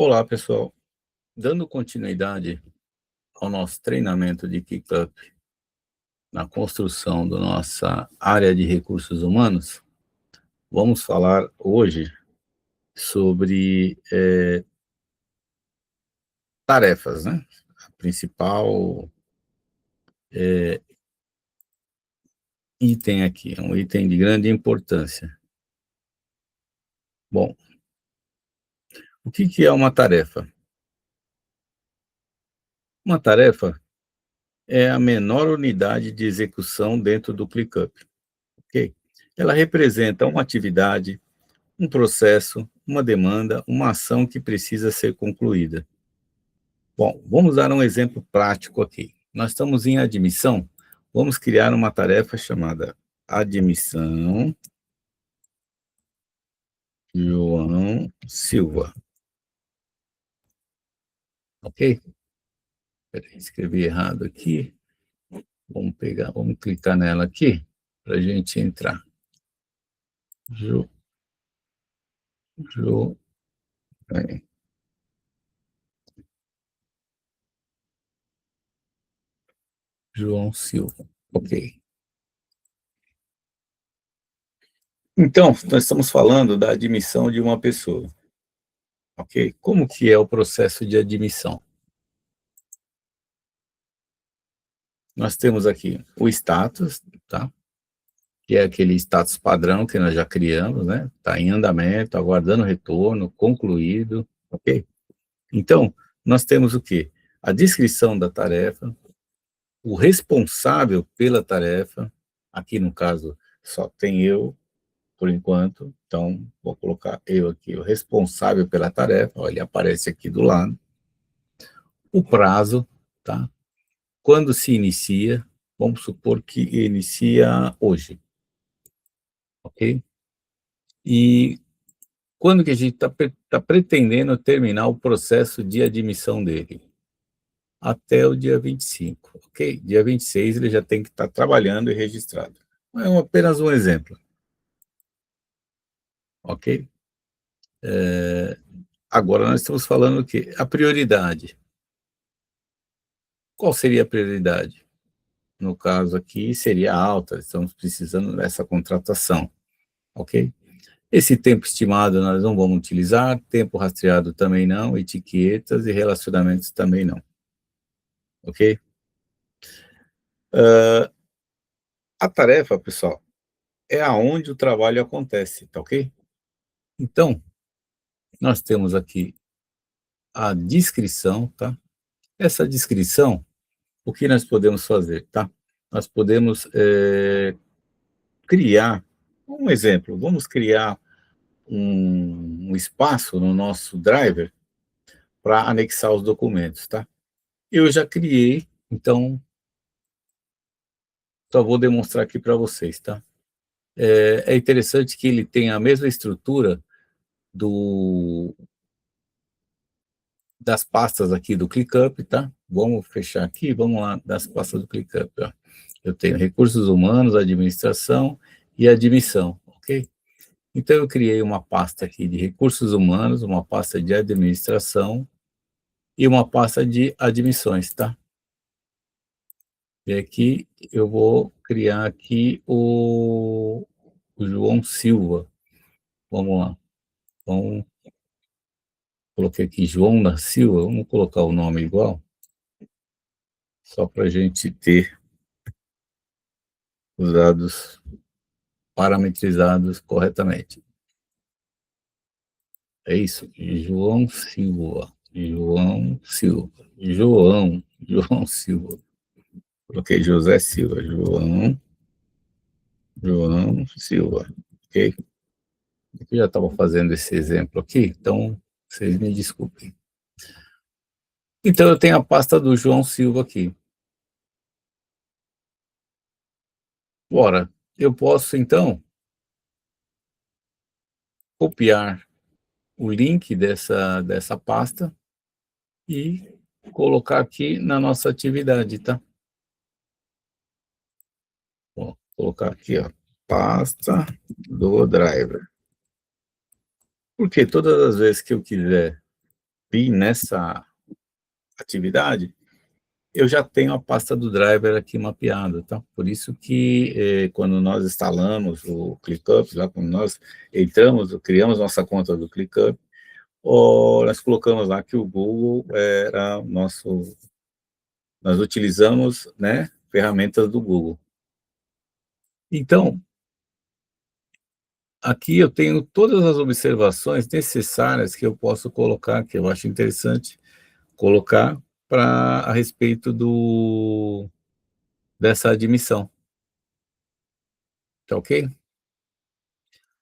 Olá, pessoal. Dando continuidade ao nosso treinamento de Kickup na construção da nossa área de recursos humanos, vamos falar hoje sobre tarefas, né? A principal item aqui, um item de grande importância. Bom, o que é uma tarefa? Uma tarefa é a menor unidade de execução dentro do ClickUp, ok? Ela representa uma atividade, um processo, uma demanda, uma ação que precisa ser concluída. Bom, vamos dar um exemplo prático aqui. Nós estamos em admissão, vamos criar uma tarefa chamada admissão João Silva. Ok? Peraí, escrevi errado aqui. Vamos clicar nela aqui para a gente entrar. Peraí. João Silva. Ok. Então, nós estamos falando da admissão de uma pessoa. Ok? Como que é o processo de admissão? Nós temos aqui o status, tá? Que é aquele status padrão que nós já criamos, né? Está em andamento, aguardando retorno, concluído, ok? Então, nós temos o quê? A descrição da tarefa, o responsável pela tarefa, aqui no caso só tem eu, por enquanto, então vou colocar eu aqui, o responsável pela tarefa, ó, ele aparece aqui do lado, o prazo, tá? Quando se inicia, vamos supor que inicia hoje, ok? E quando que a gente está pretendendo terminar o processo de admissão dele? Até o dia 25, ok? Dia 26 ele já tem que estar trabalhando e registrado. Apenas um exemplo, ok? Agora nós estamos falando o quê? A prioridade. Qual seria a prioridade? No caso aqui seria alta, estamos precisando dessa contratação, ok? Esse tempo estimado nós não vamos utilizar, tempo rastreado também não, etiquetas e relacionamentos também não, ok? A tarefa, pessoal, é aonde o trabalho acontece, tá ok? Então, nós temos aqui a descrição, tá? Essa descrição, o que nós podemos fazer, tá? Nós podemos criar, um exemplo, vamos criar um espaço no nosso driver para anexar os documentos, tá? Eu já criei, então, só vou demonstrar aqui para vocês, tá? É interessante que ele tenha a mesma estrutura das pastas aqui do ClickUp, tá? Vamos fechar aqui, vamos lá, das pastas do ClickUp, ó. Eu tenho recursos humanos, administração e admissão, ok? Então, eu criei uma pasta aqui de recursos humanos, uma pasta de administração e uma pasta de admissões, tá? E aqui eu vou criar aqui o João Silva. Vamos lá. Então, coloquei aqui João da Silva, vamos colocar o nome igual, só para a gente ter os dados parametrizados corretamente. É isso, João Silva, João Silva, João Silva. Coloquei José Silva, João Silva, ok? Eu já estava fazendo esse exemplo aqui, então vocês me desculpem. Então eu tenho a pasta do João Silva aqui. Ora, eu posso então copiar o link dessa pasta e colocar aqui na nossa atividade, tá? Vou colocar aqui, ó, pasta do driver. Porque todas as vezes que eu quiser PIN nessa atividade, eu já tenho a pasta do driver aqui mapeada, tá? Por isso que, quando nós instalamos o ClickUp, lá quando nós entramos, criamos nossa conta do ClickUp, nós colocamos lá que o Google era o nosso, nós utilizamos, né, ferramentas do Google. Então, aqui eu tenho todas as observações necessárias que eu posso colocar, que eu acho interessante colocar para a respeito dessa admissão, tá ok?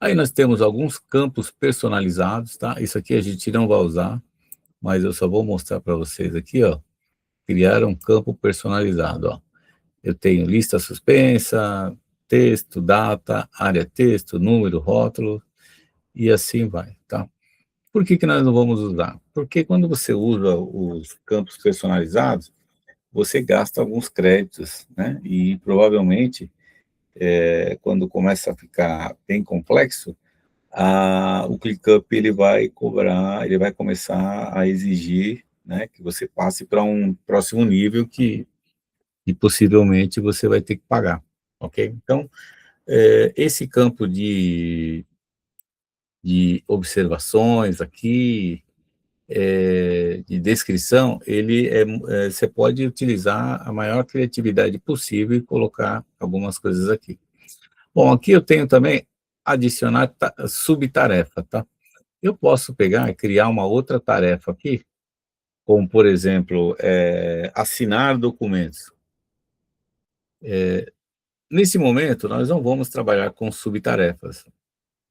Aí nós temos alguns campos personalizados, tá? Isso aqui a gente não vai usar, mas eu só vou mostrar para vocês aqui, ó. Criar um campo personalizado, ó. Eu tenho lista suspensa, texto, data, área texto, número, rótulo, e assim vai, tá? Por que que nós não vamos usar? Porque quando você usa os campos personalizados, você gasta alguns créditos, né? E provavelmente, quando começa a ficar bem complexo, o ClickUp ele vai cobrar, ele vai começar a exigir, né, que você passe para um próximo nível que possivelmente você vai ter que pagar, ok? Então, esse campo de observações aqui, de descrição, você pode utilizar a maior criatividade possível e colocar algumas coisas aqui. Bom, aqui eu tenho também adicionar subtarefa, tá? Eu posso pegar e criar uma outra tarefa aqui, como, por exemplo, assinar documentos. Nesse momento, nós não vamos trabalhar com subtarefas,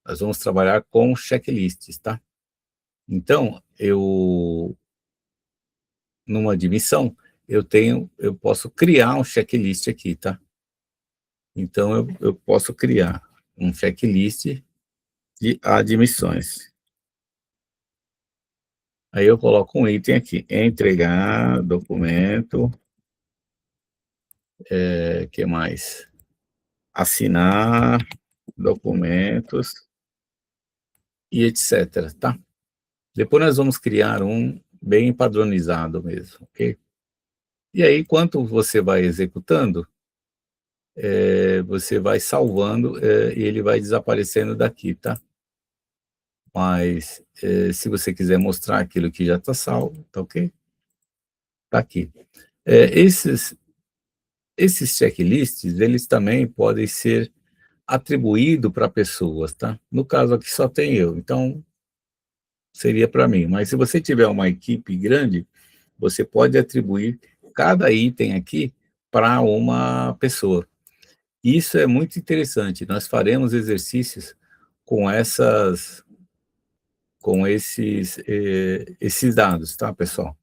nós vamos trabalhar com checklists, tá? Então, numa admissão, eu posso criar um checklist aqui, tá? Então, eu posso criar um checklist de admissões. Aí eu coloco um item aqui, entregar documento, que mais? Assinar documentos e etc, tá? Depois nós vamos criar um bem padronizado mesmo, ok? E aí, enquanto você vai executando, você vai salvando, e ele vai desaparecendo daqui, tá? Mas, se você quiser mostrar aquilo que já está salvo, tá ok? Tá aqui. Esses checklists, eles também podem ser atribuídos para pessoas, tá? No caso aqui só tem eu, então seria para mim. Mas se você tiver uma equipe grande, você pode atribuir cada item aqui para uma pessoa. Isso é muito interessante. Nós faremos exercícios com esses dados, tá, pessoal?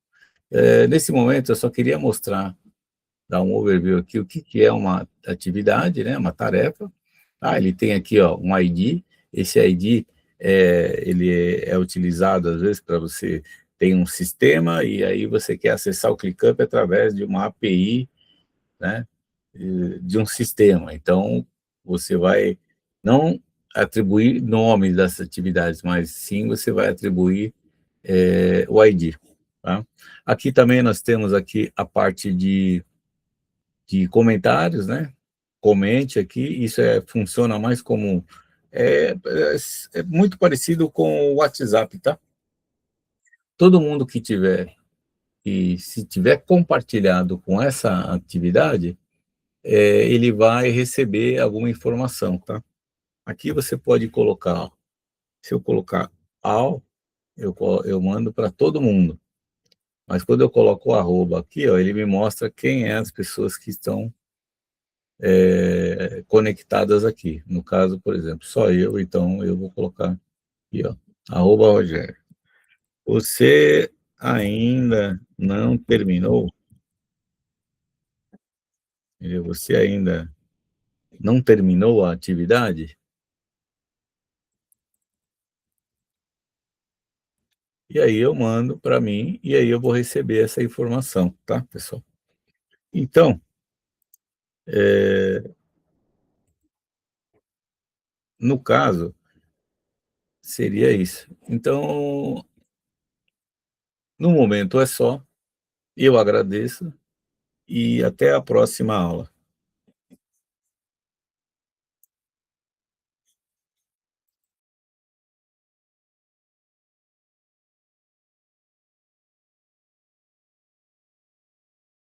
Nesse momento, eu só queria mostrar, dar um overview aqui, o que que é uma atividade, né, uma tarefa. Ele tem aqui, ó, um ID. Esse ID, ele é utilizado, às vezes, para você ter um sistema, e aí você quer acessar o ClickUp através de uma API, né, de um sistema. Então, você vai não atribuir nomes das atividades, mas sim você vai atribuir o ID. Tá? Aqui também nós temos aqui a parte de comentários, né? Comente aqui, isso funciona mais como... É, é muito parecido com o WhatsApp, tá? Todo mundo que tiver, e se tiver compartilhado com essa atividade, ele vai receber alguma informação, tá? Aqui você pode colocar, ó, se eu colocar ao, eu mando para todo mundo. Mas quando eu coloco o arroba aqui, ó, ele me mostra quem é as pessoas que estão conectadas aqui. No caso, por exemplo, só eu, então eu vou colocar aqui, ó, arroba Rogério. Você ainda não terminou? Você ainda não terminou a atividade? E aí eu mando para mim, e aí eu vou receber essa informação, tá, pessoal? Então, no caso, seria isso. Então, No momento é só, eu agradeço e até a próxima aula.